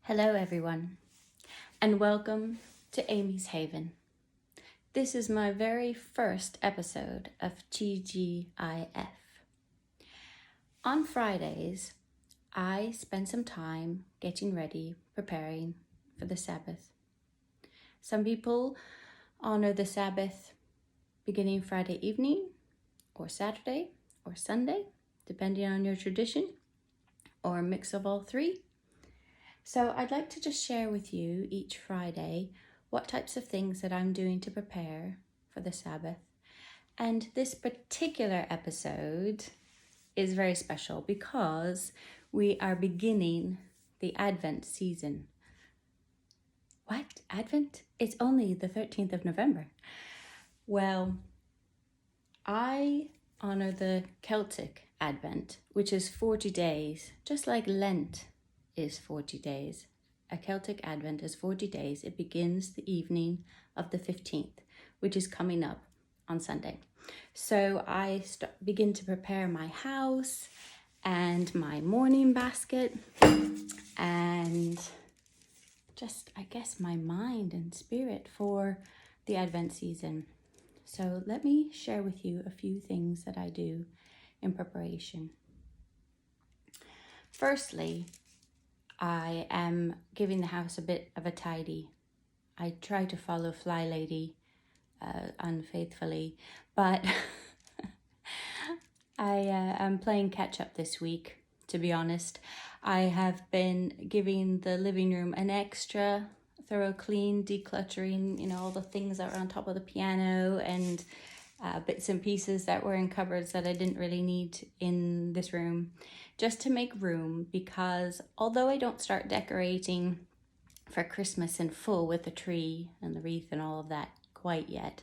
Hello everyone, and welcome to Amy's Haven. This is my very first episode of TGIF. On Fridays, I spend some time getting ready, preparing for the Sabbath. Some people honor the Sabbath beginning Friday evening, or Saturday, or Sunday, depending on your tradition, or a mix of all three. So I'd like to just share with you each Friday what types of things that I'm doing to prepare for the Sabbath. And this particular episode is very special because we are beginning the Advent season. What? Advent? It's only the 13th of November. Well, I honor the Celtic Advent, which is 40 days, just like Lent is 40 days. A Celtic Advent is 40 days. It begins the evening of the 15th, which is coming up on Sunday. So I begin to prepare my house and my morning basket and just, I guess, my mind and spirit for the Advent season. So let me share with you a few things that I do in preparation. Firstly, I am giving the house a bit of a tidy. I try to follow Fly Lady unfaithfully, but I am playing catch up this week, to be honest. I have been giving the living room an extra thorough clean, decluttering, all the things that were on top of the piano and bits and pieces that were in cupboards that I didn't really need in this room, just to make room, because although I don't start decorating for Christmas in full with the tree and the wreath and all of that quite yet,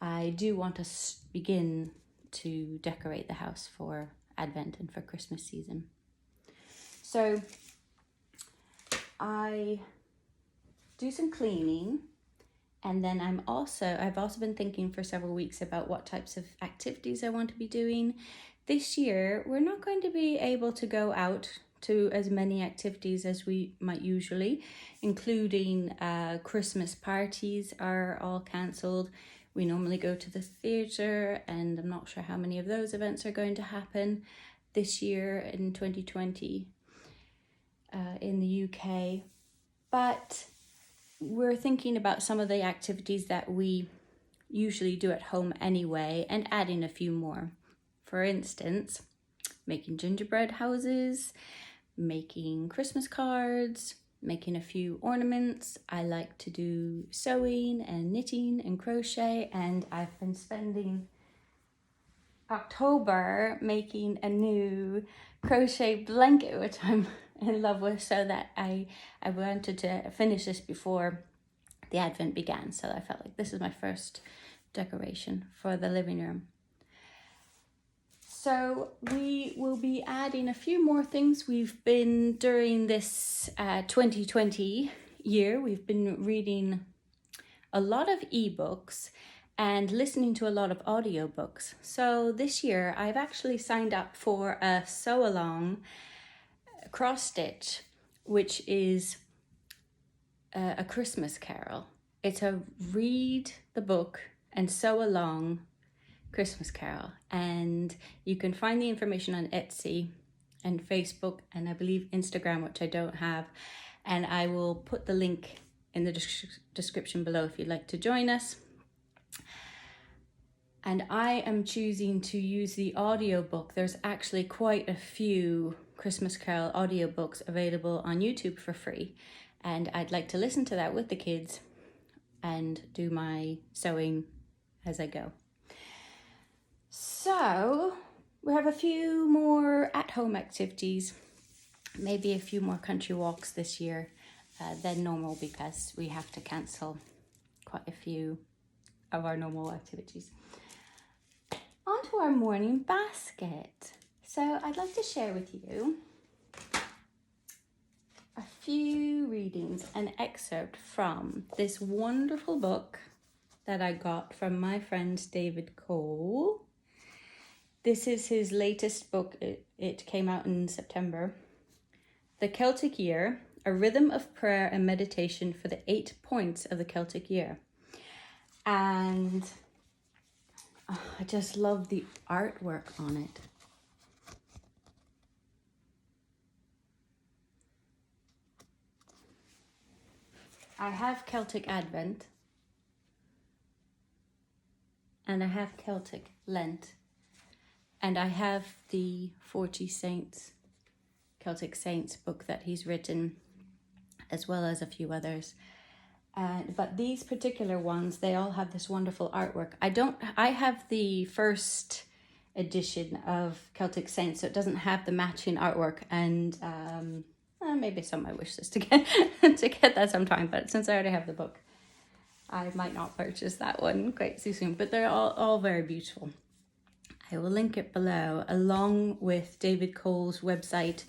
I do want to begin to decorate the house for Advent and for Christmas season. So I do some cleaning. And then I've also been thinking for several weeks about what types of activities I want to be doing. This year, we're not going to be able to go out to as many activities as we might usually, including Christmas parties are all cancelled. We normally go to the theatre, and I'm not sure how many of those events are going to happen this year in 2020 in the UK. But we're thinking about some of the activities that we usually do at home anyway and adding a few more. For instance, making gingerbread houses, making Christmas cards, making a few ornaments. I like to do sewing and knitting and crochet, and I've been spending October making a new crochet blanket, which I'm in love with, so that I wanted to finish this before the Advent began. So I felt like this is my first decoration for the living room. So we will be adding a few more things. We've been, during this 2020 year, we've been reading a lot of ebooks and listening to a lot of audiobooks. So this year I've actually signed up for a sew-along cross stitch, which is a Christmas carol. It's a read the book and sew along Christmas carol, and you can find the information on Etsy and Facebook and I believe Instagram, which I don't have, and I will put the link in the description below if you'd like to join us. And I am choosing to use the audiobook. There's actually quite a few Christmas Carol audiobooks available on YouTube for free. And I'd like to listen to that with the kids and do my sewing as I go. So we have a few more at-home activities, maybe a few more country walks this year than normal, because we have to cancel quite a few of our normal activities. On to our morning basket. So I'd like to share with you a few readings, an excerpt from this wonderful book that I got from my friend David Cole. This is his latest book. It came out in September. The Celtic Year, a rhythm of prayer and meditation for the 8 points of the Celtic year. And I just love the artwork on it. I have Celtic Advent and I have Celtic Lent, and I have the 40 Saints, Celtic Saints book that he's written, as well as a few others. But these particular ones, they all have this wonderful artwork. I have the first edition of Celtic Saints, so it doesn't have the matching artwork, and maybe it's on my wish list to get to get that sometime, but since I already have the book, I might not purchase that one quite so soon, but they're all very beautiful. I will link it below, along with David Cole's website.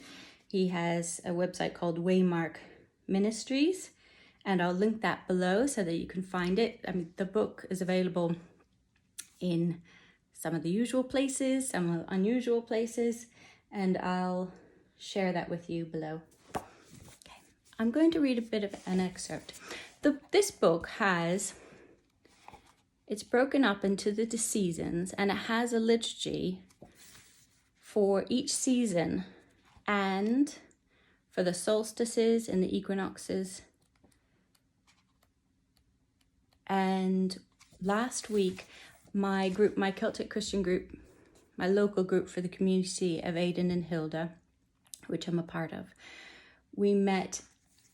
He has a website called Waymark Ministries, and I'll link that below so that you can find it. I mean, the book is available in some of the usual places, some unusual places, and I'll share that with you below. Okay, I'm going to read a bit of an excerpt. This book it's broken up into the seasons, and it has a liturgy for each season and for the solstices and the equinoxes. And last week, my Celtic Christian group, my local group for the community of Aidan and Hilda, which I'm a part of, we met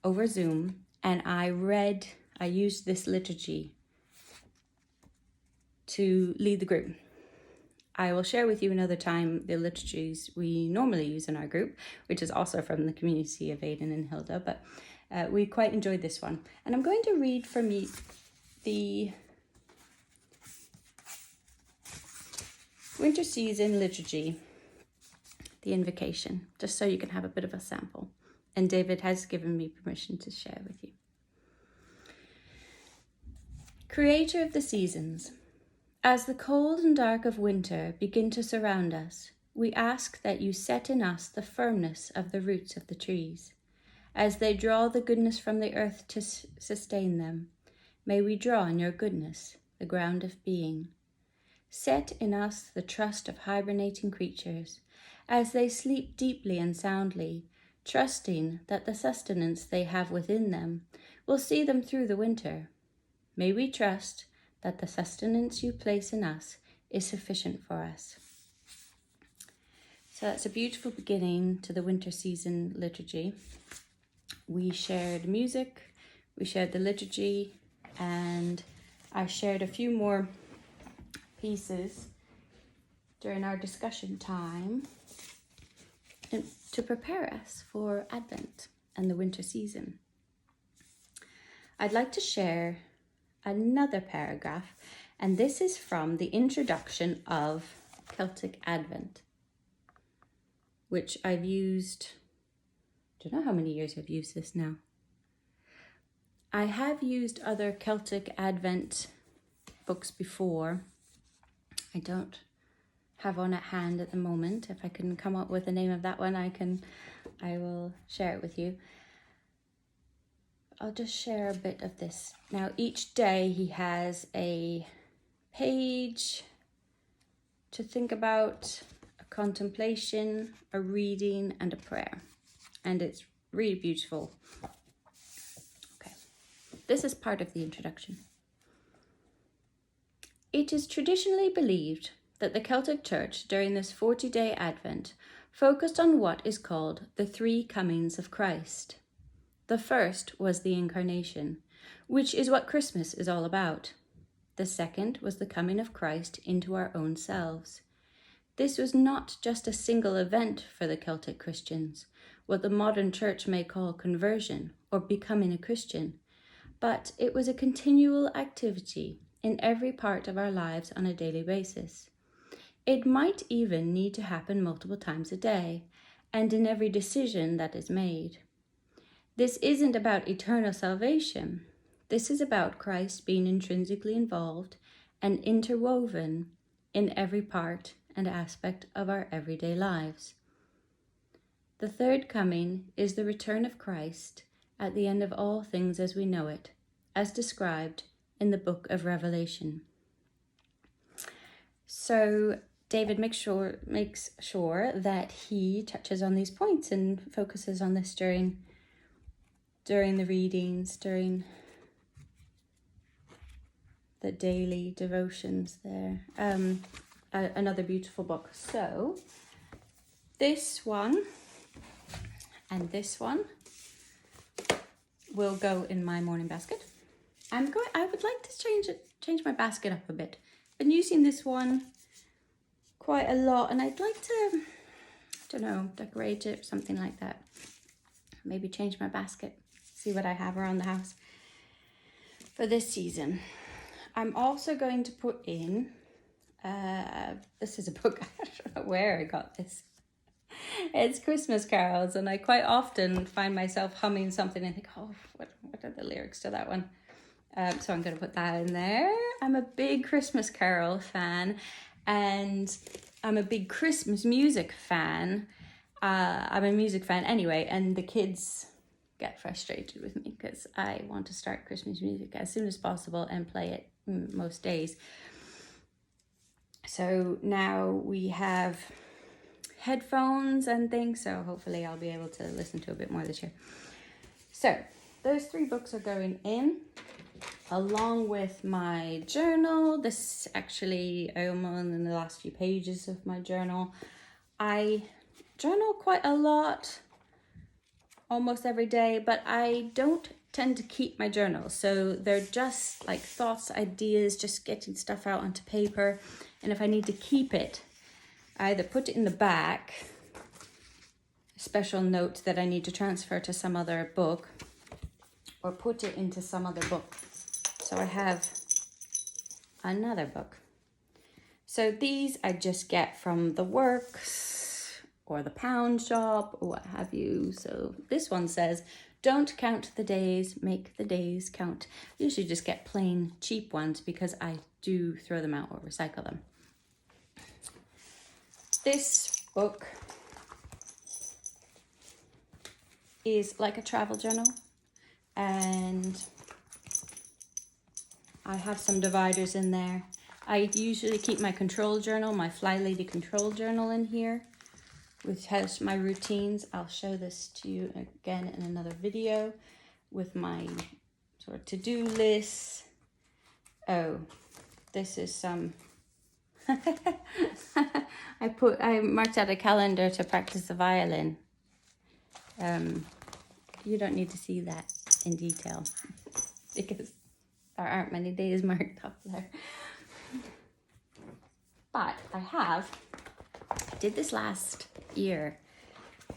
over Zoom, and I used this liturgy to lead the group. I will share with you another time the liturgies we normally use in our group, which is also from the community of Aidan and Hilda, but we quite enjoyed this one. And I'm going to read from the winter season liturgy, the invocation, just so you can have a bit of a sample. And David has given me permission to share with you. Creator of the seasons, as the cold and dark of winter begin to surround us, we ask that you set in us the firmness of the roots of the trees. As they draw the goodness from the earth to sustain them, may we draw in your goodness, the ground of being. Set in us the trust of hibernating creatures, as they sleep deeply and soundly, trusting that the sustenance they have within them will see them through the winter. May we trust that the sustenance you place in us is sufficient for us. So that's a beautiful beginning to the winter season liturgy. We shared music, we shared the liturgy, and I shared a few more pieces during our discussion time to prepare us for Advent and the winter season. I'd like to share another paragraph, and this is from the introduction of Celtic Advent, which I've used, I don't know how many years I've used this now. I have used other Celtic Advent books before. I don't have one at hand at the moment. If I can come up with the name of that one, I will share it with you. I'll just share a bit of this. Now, each day he has a page to think about, a contemplation, a reading, and a prayer. And it's really beautiful. Okay, this is part of the introduction. It is traditionally believed that the Celtic Church during this 40-day Advent focused on what is called the three comings of Christ. The first was the Incarnation, which is what Christmas is all about. The second was the coming of Christ into our own selves. This was not just a single event for the Celtic Christians, what the modern church may call conversion or becoming a Christian, but it was a continual activity in every part of our lives on a daily basis. It might even need to happen multiple times a day, and in every decision that is made. This isn't about eternal salvation. This is about Christ being intrinsically involved and interwoven in every part and aspect of our everyday lives. The third coming is the return of Christ at the end of all things as we know it, as described in the book of Revelation. So David makes sure that he touches on these points and focuses on this during the readings, during the daily devotions there. Another beautiful book. So this one and this one will go in my morning basket. I would like to change my basket up a bit. Been using this one quite a lot, and I'd like to, I don't know, decorate it, something like that. Maybe change my basket, see what I have around the house for this season. I'm also going to put in, this is a book, I don't know where I got this. It's Christmas carols, and I quite often find myself humming something and think, oh, what are the lyrics to that one? So I'm going to put that in there. I'm a big Christmas carol fan, and I'm a big Christmas music fan. I'm a music fan anyway, and the kids get frustrated with me because I want to start Christmas music as soon as possible and play it most days. So now we have headphones and things, so hopefully I'll be able to listen to a bit more this year. So those 3 books are going in along with my journal. This actually, I'm on the last few pages of my journal. I journal quite a lot, almost every day, but I don't tend to keep my journals. So they're just like thoughts, ideas, just getting stuff out onto paper. And if I need to keep it, I either put it in the back, a special note that I need to transfer to some other book, or put it into some other book. So I have another book. So these I just get from the Works or the Pound Shop or what have you. So this one says, don't count the days, make the days count. I usually just get plain cheap ones because I do throw them out or recycle them. This book is like a travel journal, and I have some dividers in there. I usually keep my control journal, my Fly Lady control journal in here, which has my routines. I'll show this to you again in another video with my sort of to-do lists. Oh, this is some, I marked out a calendar to practice the violin. You don't need to see that in detail because there aren't many days marked up there. But I did this last year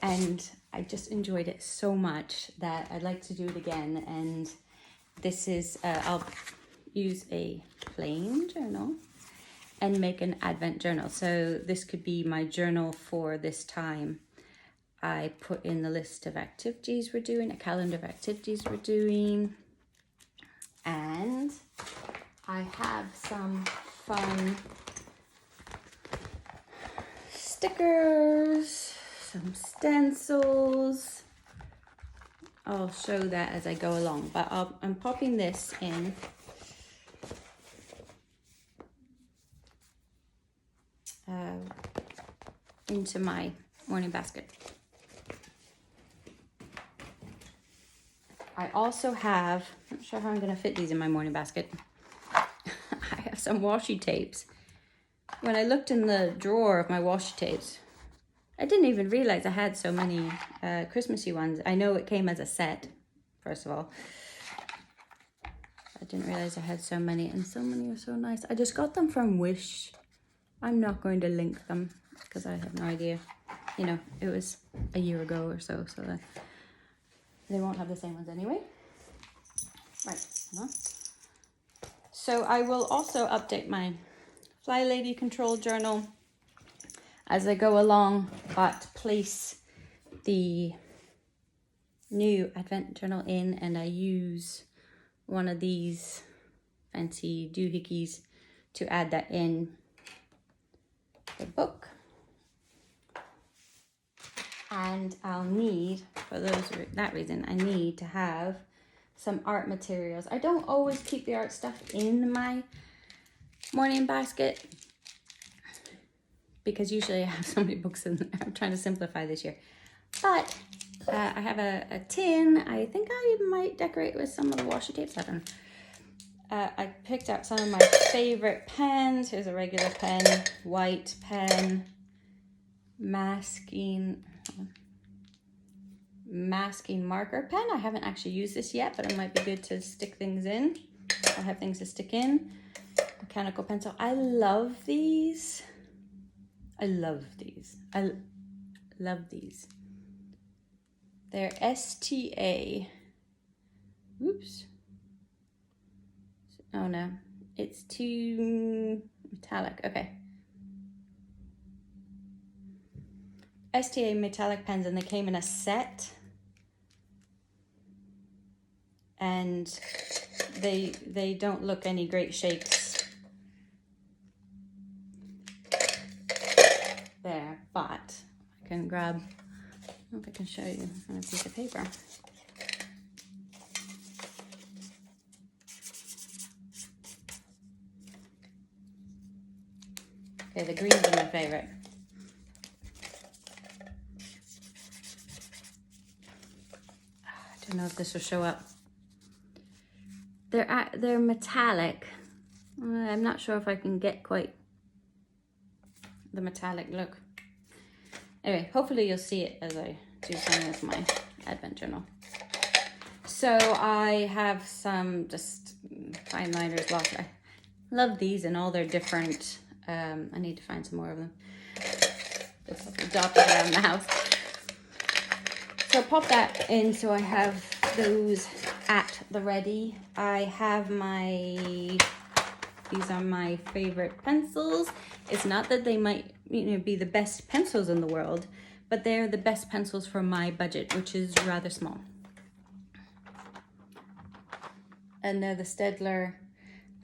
and I just enjoyed it so much that I'd like to do it again. And this is, I'll use a plain journal and make an Advent journal. So this could be my journal for this time. I put in the list of activities we're doing, a calendar of activities we're doing, and I have some fun stickers, some stencils. I'll show that as I go along, but I'm popping this in into my morning basket. I also have, I'm not sure how I'm going to fit these in my morning basket. I have some washi tapes. When I looked in the drawer of my washi tapes, I didn't even realize I had so many Christmassy ones. I know it came as a set, first of all. I didn't realize I had so many, and so many are so nice. I just got them from Wish. I'm not going to link them because I have no idea. You know, it was a year ago or so, so they won't have the same ones anyway. Right, hold on. So I will also update my Fly Lady control journal as I go along, but place the new Advent journal in, and I use one of these fancy doohickeys to add that in the book. And I'll need, for that reason, I need to have some art materials. I don't always keep the art stuff in my morning basket because usually I have so many books in there. I'm trying to simplify this year. But I have a tin. I think I might decorate with some of the washi tapes. I don't know. I picked out some of my favorite pens. Here's a regular pen, white pen, masking marker pen. I haven't actually used this yet, but it might be good to stick things in. I'll have things to stick in. Mechanical pencil. I love these. I love these. They're STA. Oops. Oh no, it's too metallic. Okay. STA metallic pens, and they came in a set. And they don't look any great shakes there, but I can grab, I don't know if I can show you on a piece of paper. Okay, the greens are my favorite. I don't know if this will show up. They're metallic. I'm not sure if I can get quite the metallic look. Anyway, hopefully you'll see it as I do some of my advent journal. So I have some just fine liners left. I love these and all their different, I need to find some more of them. Just dotted around the house. So pop that in so I have those at the ready. I have these are my favorite pencils. It's not that they might, be the best pencils in the world, but they're the best pencils for my budget, which is rather small. And they're the Staedtler.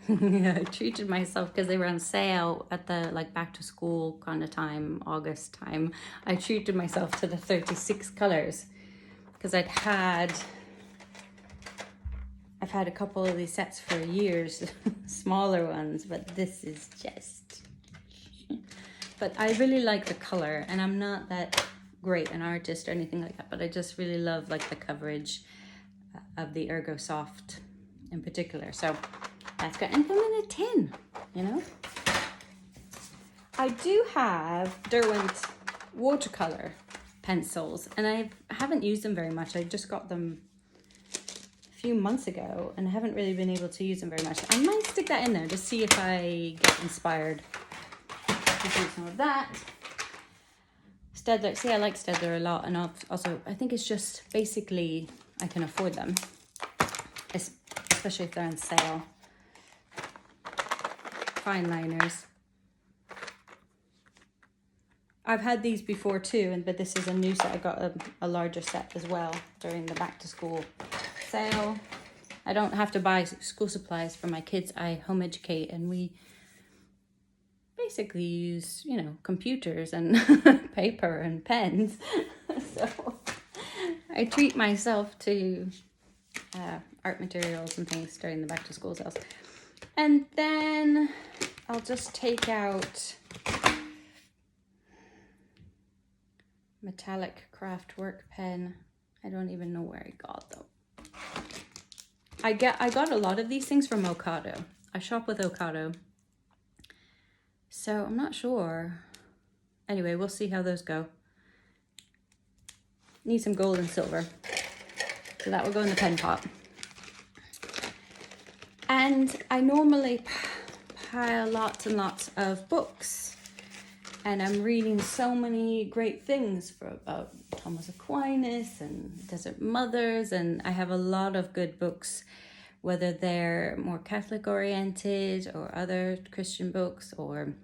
I treated myself because they were on sale at the back to school kind of time, August time. I treated myself to the 36 colors because I've had a couple of these sets for years, smaller ones, but this is just, but I really like the color, and I'm not that great an artist or anything like that, but I just really love the coverage of the Ergo Soft in particular. So that's good. And them in a tin, I do have Derwent's watercolor pencils, and I haven't used them very much. I just got them a few months ago and I haven't really been able to use them very much. I might stick that in there to see if I get inspired to do some of that. Staedtler, see, I like Staedtler a lot, and also I think it's just basically I can afford them, especially if they're on sale. Fine liners. I've had these before too, but this is a new set. I got a larger set as well during the back to school sale. I don't have to buy school supplies for my kids. I home educate, and we basically use, computers and paper and pens. So I treat myself to art materials and things during the back to school sales. And then I'll just take out metallic craft work pen. I don't even know where I got them. I got a lot of these things from Ocado. I shop with Ocado. So I'm not sure. Anyway, we'll see how those go. Need some gold and silver. So that will go in the pen pot. And I normally pile lots and lots of books. And I'm reading so many great things about Thomas Aquinas and Desert Mothers, and I have a lot of good books, whether they're more Catholic oriented or other Christian books or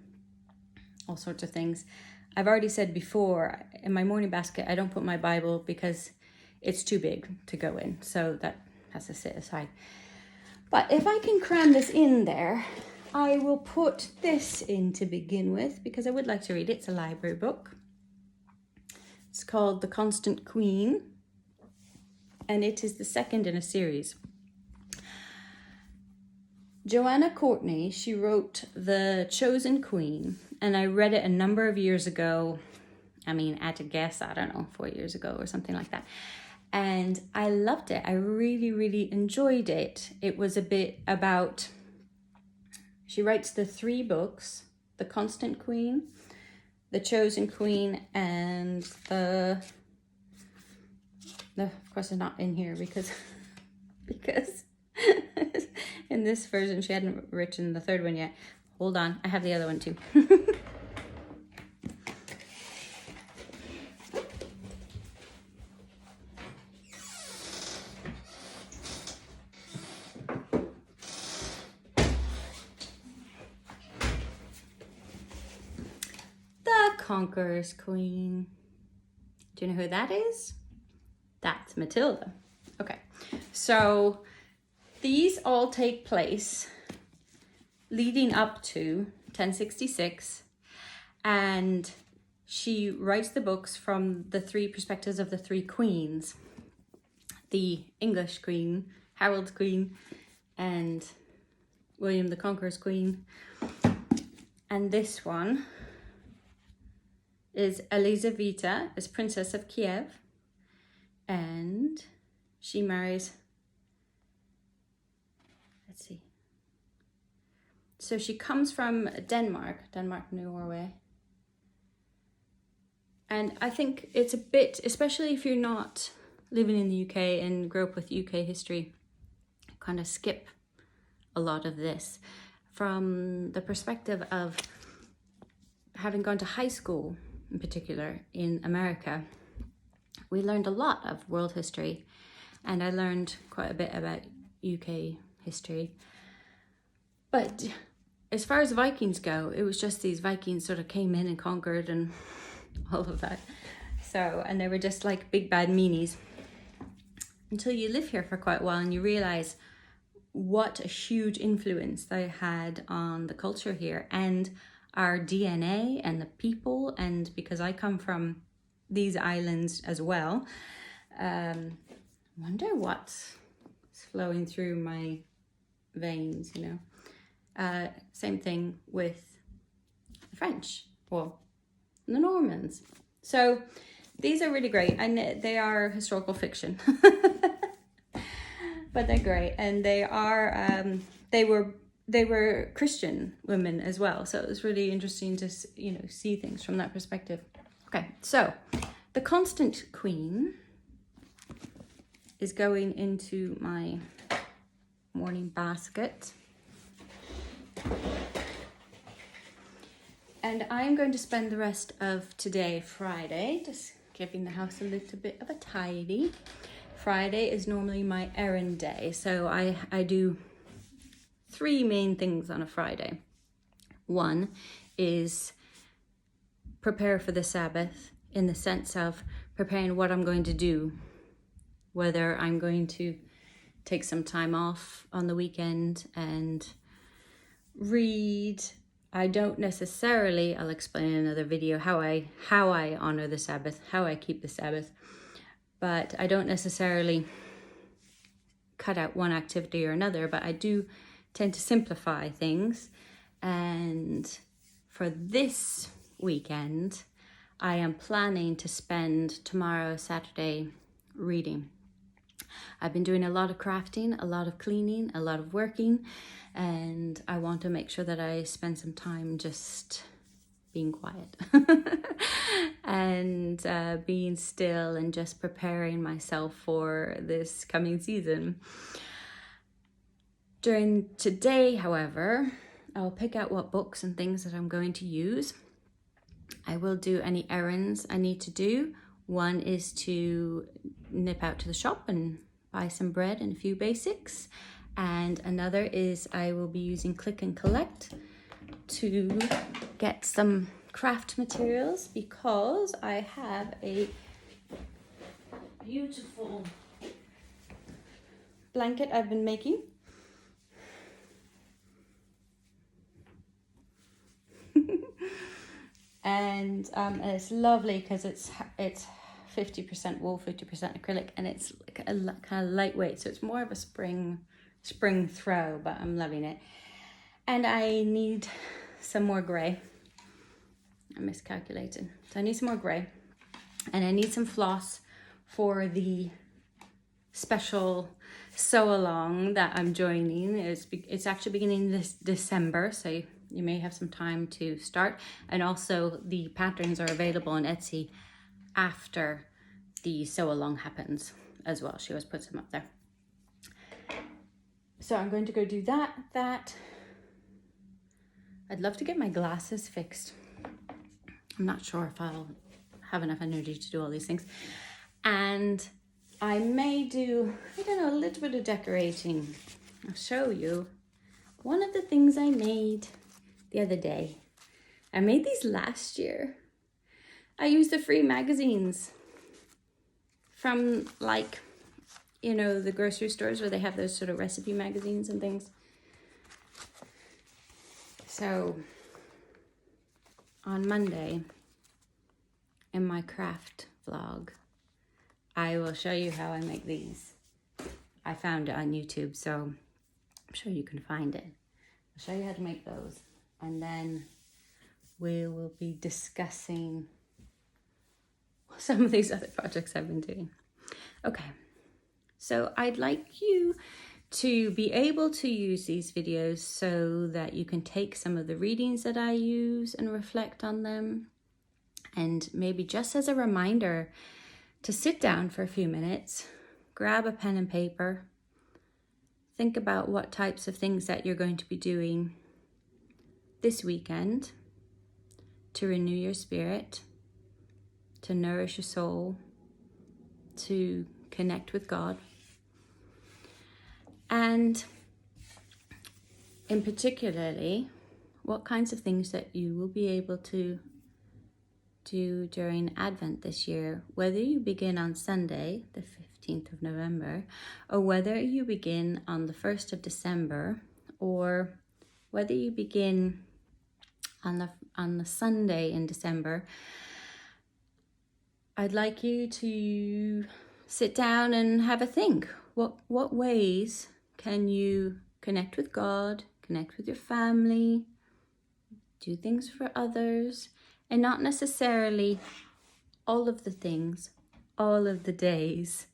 all sorts of things. I've already said before, in my morning basket, I don't put my Bible because it's too big to go in, so that has to sit aside. But if I can cram this in there, I will put this in to begin with because I would like to read it. It's a library book. It's called The Constant Queen, and it is the second in a series. Joanna Courtney, she wrote The Chosen Queen, and I read it a number of years ago. I mean, at a guess, I don't know, 4 years ago or something like that. And I loved it. I really, really enjoyed it. It was a bit about, she writes the 3 books, The Constant Queen, The Chosen Queen, and of course it's not in here because in this version she hadn't written the 3rd one yet. Hold on, I have the other one too. Conqueror's Queen. Do you know who that is? That's Matilda. Okay, so these all take place leading up to 1066, and she writes the books from the 3 perspectives of the 3 queens. The English Queen, Harold's Queen, and William the Conqueror's Queen. And this one is Elizaveta, as Princess of Kiev, and she marries, let's see, so she comes from Denmark, Norway, and I think it's a bit, especially if you're not living in the UK and grew up with UK history, kind of skip a lot of this from the perspective of having gone to high school. In particular in America, we learned a lot of world history, and I learned quite a bit about UK history. But as far as Vikings go, it was just these Vikings sort of came in and conquered and all of that. So, and they were just like big bad meanies until you live here for quite a while and you realize what a huge influence they had on the culture here and our DNA and the people. And because I come from these islands as well, wonder what's flowing through my veins, you know. Same thing with the French, well, the Normans. So these are really great, and they are historical fiction, but they're great, and they are they were Christian women as well, so it was really interesting to, you know, see things from that perspective. Okay, so the Constant Queen is going into my morning basket, and I'm going to spend the rest of today, Friday, just giving the house a little bit of a tidy. Friday is normally my errand day, so I do 3 main things on a Friday. One is prepare for the Sabbath, in the sense of preparing what I'm going to do, whether I'm going to take some time off on the weekend and read. I don't necessarily, I'll explain in another video how I honor the Sabbath, how I keep the Sabbath, but I don't necessarily cut out one activity or another, but I do tend to simplify things. And for this weekend, I am planning to spend tomorrow, Saturday, reading. I've been doing a lot of crafting, a lot of cleaning, a lot of working, and I want to make sure that I spend some time just being quiet and being still and just preparing myself for this coming season. During today, however, I'll pick out what books and things that I'm going to use. I will do any errands I need to do. One is to nip out to the shop and buy some bread and a few basics. And another is I will be using Click and Collect to get some craft materials, because I have a beautiful blanket I've been making. And it's lovely because it's 50% wool, 50% acrylic, and it's like a kind of lightweight, so it's more of a spring throw, but I'm loving it. And I need some more gray. I miscalculated. So I need some more gray, and I need some floss for the special sew along that I'm joining. It's actually beginning this December, so you may have some time to start. And also the patterns are available on Etsy after the sew along happens as well. She always puts them up there. So I'm going to go do that. I'd love to get my glasses fixed. I'm not sure if I'll have enough energy to do all these things. And I may do, I don't know, a little bit of decorating. I'll show you one of the things I made the other day. I made these last year. I used the free magazines from, like, you know, the grocery stores where they have those sort of recipe magazines and things. So on Monday in my craft vlog, I will show you how I make these. I found it on YouTube, so I'm sure you can find it. I'll show you how to make those, and then we will be discussing some of these other projects I've been doing. Okay, so I'd like you to be able to use these videos so that you can take some of the readings that I use and reflect on them, and maybe just as a reminder to sit down for a few minutes, grab a pen and paper, think about what types of things that you're going to be doing this weekend to renew your spirit, to nourish your soul, to connect with God. And in particularly, what kinds of things that you will be able to do during Advent this year, whether you begin on Sunday, the 15th of November, or whether you begin on the 1st of December, or whether you begin on the Sunday in December. I'd like you to sit down and have a think. What ways can you connect with God, connect with your family, do things for others, and not necessarily all of the things, all of the days.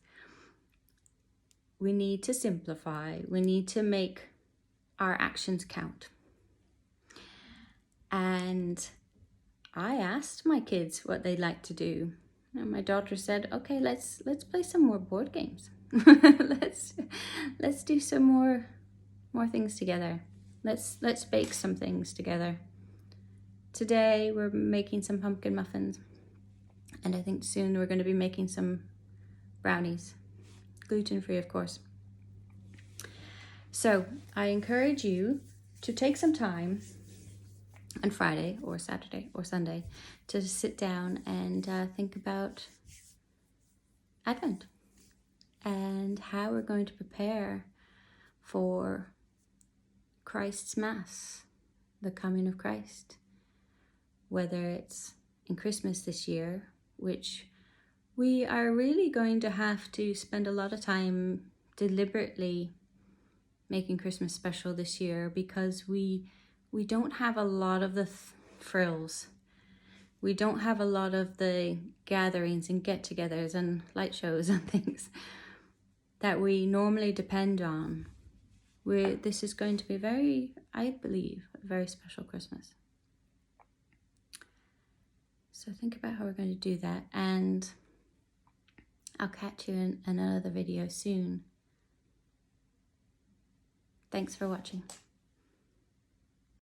We need to simplify. We need to make our actions count. And I asked my kids what they'd like to do. And my daughter said, okay, let's play some more board games. let's do some more things together. Let's bake some things together. Today we're making some pumpkin muffins, and I think soon we're going to be making some brownies, gluten-free of course. So I encourage you to take some time on Friday or Saturday or Sunday to sit down and think about Advent and how we're going to prepare for Christ's Mass, the coming of Christ. Whether it's in Christmas this year, which we are really going to have to spend a lot of time deliberately making Christmas special this year, because we don't have a lot of the frills. We don't have a lot of the gatherings and get-togethers and light shows and things that we normally depend on. This is going to be I believe, a very special Christmas. So think about how we're going to do that, and I'll catch you in another video soon. Thanks for watching.